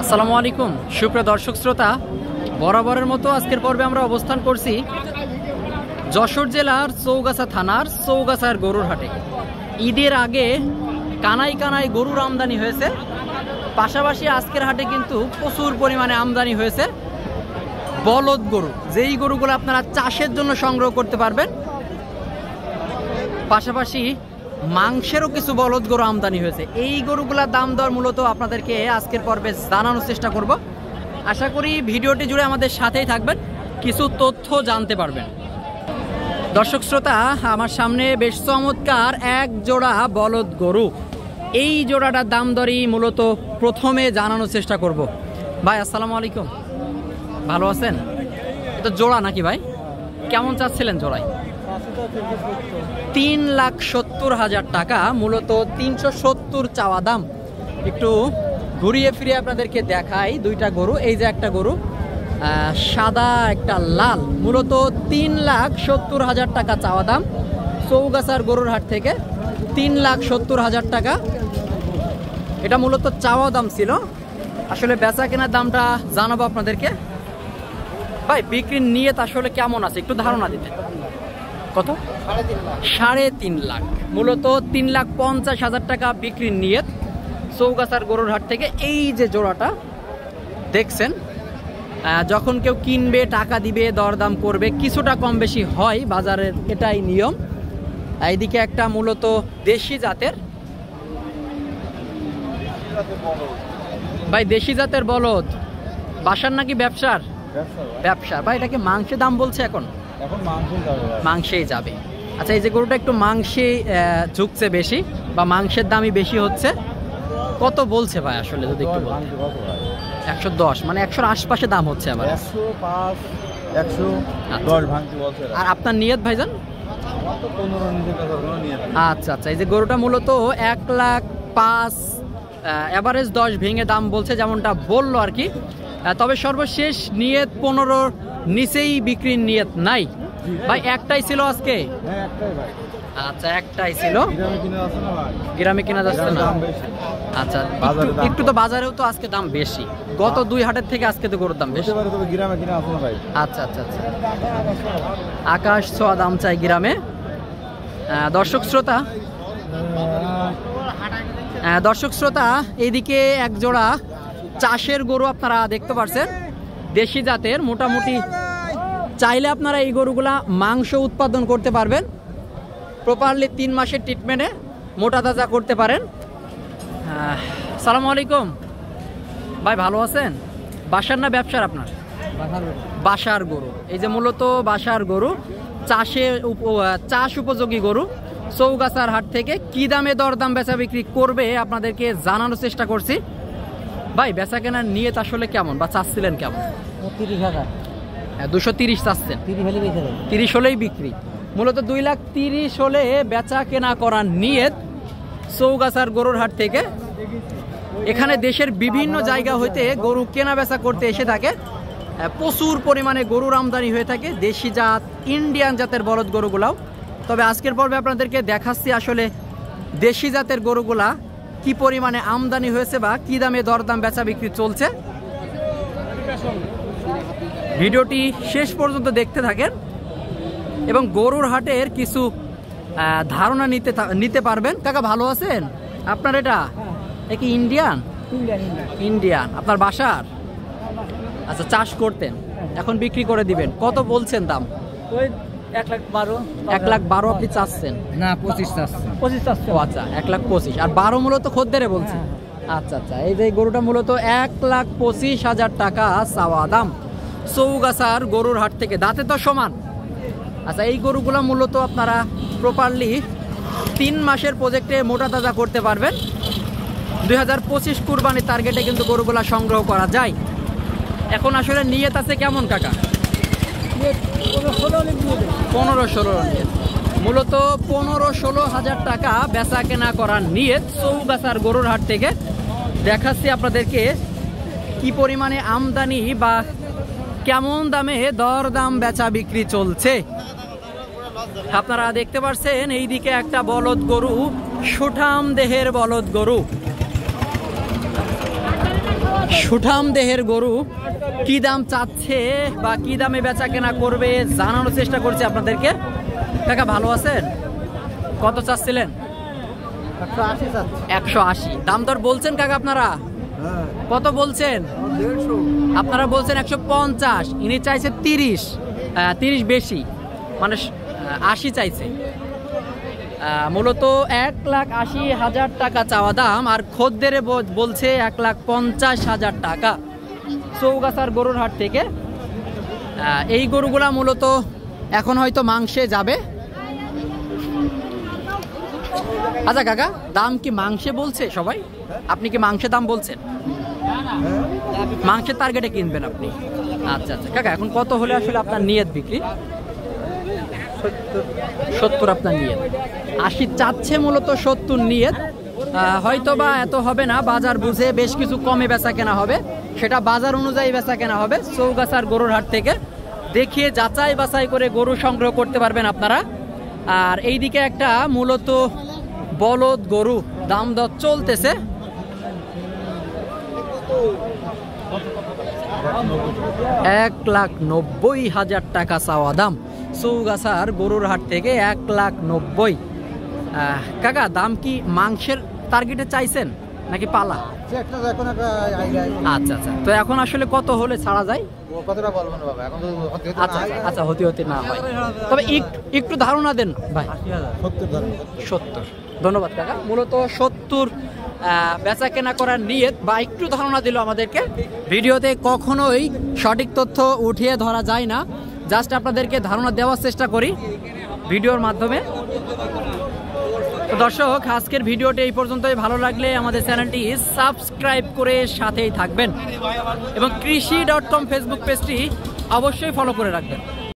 আসসালামু আলাইকুম সুপ্রিয় দর্শক শ্রোতা, বরাবরের মতো আজকের পর্বে আমরা অবস্থান করছি যশোর জেলার চৌগাছা থানার চৌগাছার গরুর হাটে। ঈদের আগে কানায় কানায় গরুর আমদানি হয়েছে, পাশাপাশি আজকের হাটে কিন্তু প্রচুর পরিমাণে আমদানি হয়েছে বলদ গরু, যেই গরুগুলো আপনারা চাষের জন্য সংগ্রহ করতে পারবেন। পাশাপাশি মাংসেরও কিছু বলদ গরু আমদানি হয়েছে। এই গরুগুলোর দাম দর মূলত আপনাদেরকে আজকের পর্বে জানানোর চেষ্টা করব। আশা করি ভিডিওটি জুড়ে আমাদের সাথেই থাকবেন, কিছু তথ্য জানতে পারবেন। দর্শক শ্রোতা, আমার সামনে বেশ চমৎকার এক জোড়া বলদ গরু। এই জোড়াটার দাম দরই মূলত প্রথমে জানানোর চেষ্টা করব। ভাই আসসালামু আলাইকুম, ভালো আছেন? এটা জোড়া নাকি ভাই? কেমন চাচ্ছিলেন জোড়ায়? 3,70,000 টাকা, মূলত 370 চাওয়া দাম। একটু ঘুরিয়ে ফিরিয়ে আপনাদেরকে দেখাই দুইটা গরু। এই যে একটা গরু সাদা, একটা লাল, মূলত 3,70,000 টাকা চাওয়া দাম। চৌগাছার গরুর হাট থেকে 3,70,000 টাকা এটা মূলত চাওয়া দাম ছিল। আসলে বেচা কেনার দামটা জানাবো আপনাদেরকে। ভাই বিক্রির নিয়ত আসলে কেমন আছে একটু ধারণা দিতে। কত? 3.5 লাখ, মূলত 3,50,000 টাকা বিক্রির নিয়ত চৌগাছার গরুর হাট থেকে। এই যে জোড়াটা দেখছেন, যখন কেউ কিনবে টাকা দিবে, দরদাম করবে, কিছুটা কম বেশি হয় বাজারের, এটাই নিয়ম। এইদিকে একটা মূলত দেশি জাতের, ভাই দেশি জাতের বলদ, বাসার নাকি ব্যবসার? ব্যবসার। ভাই এটাকে মাংসের দাম বলছে এখন মাংসেই যাবে। আচ্ছা, এই যে গরুটা একটু মাংসে ঝুঁকছে বেশি, বা মাংসের দামই বেশি হচ্ছে। কত বলছে ভাই আসলে যদি একটু বলেন? 110, মানে 100-র আশপাশে দাম হচ্ছে আবার। 105-110 ভাঙতে বলছে। আর আপনার নিয়ত ভাইজান? আচ্ছা আচ্ছা, এই যে গরুটা মূলত 1,05,000 এভারেজ 10 ভেঙে দাম বলছে, যেমনটা বললো আর কি। তবে সর্বশেষ নিয়ত 15-র নিচেই বিক্রির নিয়ত নাই। ভাই একটাই ছিল আজকে? আচ্ছা, একটাই ছিল। গ্রামে কিনা যাচ্ছে না? আচ্ছা, একটু তো বাজারেও তো আজকে দাম বেশি, গত 2 হাটের থেকে আজকে তো গরুর দাম বেশি। আচ্ছা আচ্ছা আচ্ছা, আকাশ ছোঁয়া দাম চাই গ্রামে। দর্শক শ্রোতা, এইদিকে এক জোড়া চাষের গরু আপনারা দেখতে পাচ্ছেন, দেশি জাতের। মোটামুটি চাইলে আপনারা এই গরুগুলা মাংস উৎপাদন করতে পারবেন, প্রপারলি 3 মাসের ট্রিটমেন্টে মোটা তাজা করতে পারেন। সালামু আলাইকুম ভাই, ভালো আছেন? বাসার না ব্যবসার আপনার? বাসার গরু। এই যে মূলত বাসার গরু, চাষ উপযোগী গরু চৌগাছার হাট থেকে। কি দামে দরদাম বেচা বিক্রি করবে আপনাদেরকে জানানোর চেষ্টা করছি। ভাই বেচা কেনার নিয়ত আসলে কেমন, বা চাচ্ছিলেন কেমন? 30,000। 230 চাচ্ছেন? 30 হলেই বিক্রি। মূলত 2,30,000 হলে বেচা কেনা করার নিয়ত চৌগাছার গরুর হাট থেকে। এখানে দেশের বিভিন্ন জায়গা হইতে গরু কেনা বেচা করতে এসে থাকে, প্রচুর পরিমাণে গরুর আমদানি হয়ে থাকে, দেশি জাত, ইন্ডিয়ান জাতের বলদ গরুগুলাও। তবে আজকের পর্বে আপনাদেরকে দেখাচ্ছি আসলে দেশি জাতের গরুগুলা কি পরিমাণে আমদানি হয়েছে বা কি দামে দরদাম বেচা বিক্রি চলছে। ভিডিওটি শেষ পর্যন্ত দেখতে থাকেন এবং গরুর হাটের কিছু ধারণা নিতে পারবেন। কাকা ভালো আছেন? আপনার এটা কি ইন্ডিয়ান? ইন্ডিয়ান। আপনার বাসার? আচ্ছা, চাষ করতেন, এখন বিক্রি করে দিবেন। কত বলছেন দাম? 1,12,000 আপনি চাচ্ছেন? না, 25 চাচ্ছেন। 25 চাচ্ছেন? ও আচ্ছা, 1,25,000। আর 12 মূলত খদ্দেরে বলছেন? আচ্ছা আচ্ছা, এই যে গরুটা মূলত 1,25,000 টাকা চাওয়া দাম চৌগাছার গরুর হাট থেকে। দাঁতে তো সমান। আচ্ছা, এই গরুগুলো মূলত আপনারা প্রপারলি 3 মাসের প্রজেক্টে মোটা তাজা করতে পারবেন। 2025 কুরবানির টার্গেটে কিন্তু গরুগুলা সংগ্রহ করা যায়। এখন আসলে নিয়ত আছে কেমন কাকা? 15-16 নিয়ত, মূলত 15-16,000 টাকা বেচা কেনা করার নিয়ত চৌগাছার গরুর হাট থেকে। দেখাচ্ছি আপনাদেরকে কি পরিমাণে আমদানি বা কেমন দামে দরদাম বেচা বিক্রি চলছে। আপনারা দেখতে পাচ্ছেন এইদিকে একটা বলদ গরু, সুঠাম দেহের বলদ গরু, সুঠাম দেহের গরু কি দাম চাচ্ছে বা কি দামে বেচা কেনা করবে জানানোর চেষ্টা করছি আপনাদেরকে। কাকা ভালো আছেন? কত চাচ্ছিলেন? 180। দাম দর বলছেন কাকা আপনারা? কত বলছেন? আপনারা বলছেন 150, ইনি চাইছে 30 বেশি, মানে 80 চাইছে। মূলত 1,80,000 টাকা চাওয়া দাম, আর খদ্দেরে বলছে 1,50,000 টাকা চৌগাছার গরুর হাট থেকে। এই গরুগুলা মূলত এখন হয়তো মাংসে যাবে। আচ্ছা কাকা, দাম কি মাংসে বলছে সবাই? আপনি কি মাংসের দাম বলছেন? মাংসের টার্গেটে কিনবেন আপনি? আচ্ছা আচ্ছা কাকা, এখন কত হলে আসলে আপনার নিয়ত বিক্রি? 70 আপনার নিয়ত। 80 চাচ্ছে মূলত, 70 নিয়ত। হয়তো বা এত হবে না, বাজার বুঝে বেশ কিছু কমে বেচা কেনা হবে, সেটা বাজার অনুযায়ী বেচা কেনা হবে। চৌগাছার গরুর হাট থেকে দেখিয়ে যাচাই বাছাই করে গরু সংগ্রহ করতে পারবেন আপনারা। আর এইদিকে একটা মূলত বলদ গরু দাম দর চলতেছে। $1,90,000 টাকা চাওয়া দাম চৌগাছার গরুর হাট থেকে, 1,90,000। কাকা, দাম কি মাংসের টার্গেটে চাইছেন নাকি পালা? আচ্ছা আচ্ছা, তো এখন আসলে কত হলে ছাড়া যায়? আচ্ছা আচ্ছা, হতে না হয়, তবে একটু ধারণা দেন ভাই। 70। ধন্যবাদ কাকা। মূলত 70 বেচা কেনা করার নিয়ত, বা একটু ধারণা দিল আমাদেরকে। ভিডিওতে কখনোই সঠিক তথ্য উঠিয়ে ধরা যায় না, জাস্ট আপনাদেরকে ধারণা দেওয়ার চেষ্টা করি ভিডিওর মাধ্যমে। তো দর্শক, আজকের ভিডিওটি এই পর্যন্তই। ভালো লাগলে আমাদের চ্যানেলটি সাবস্ক্রাইব করে সাথেই থাকবেন এবং কৃষি.com ফেসবুক পেজটি অবশ্যই ফলো করে রাখবেন।